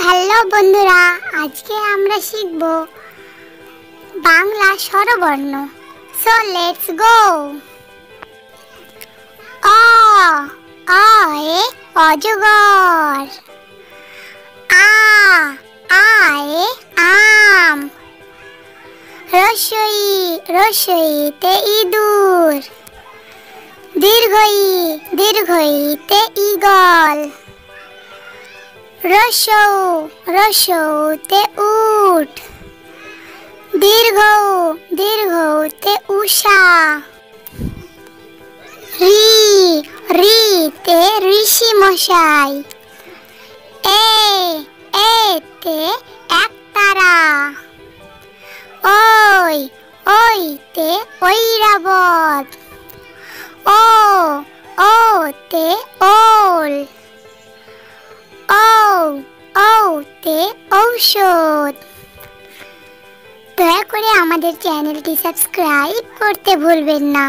Hello বন্ধুরা, আজকে আমরা শিখব বাংলা স্বরবর্ণ। So let's go. অ আ এ অজগর। আ আ এ আম। রসই রসইতে ইঁদুর। দীর্ঘই দীর্ঘইতে ঈগল। রসৌ রসৌতে উট। দীর্ঘ দীর্ঘতে উষা। রি রিতে ঋষি মশাই। এতে একতারা। ওই ওইতে ঐরাবত। ওতে ওল। ঔতে ঔষধ। দয়া করে আমাদের চ্যানেলটি সাবস্ক্রাইব করতে ভুলবেন না।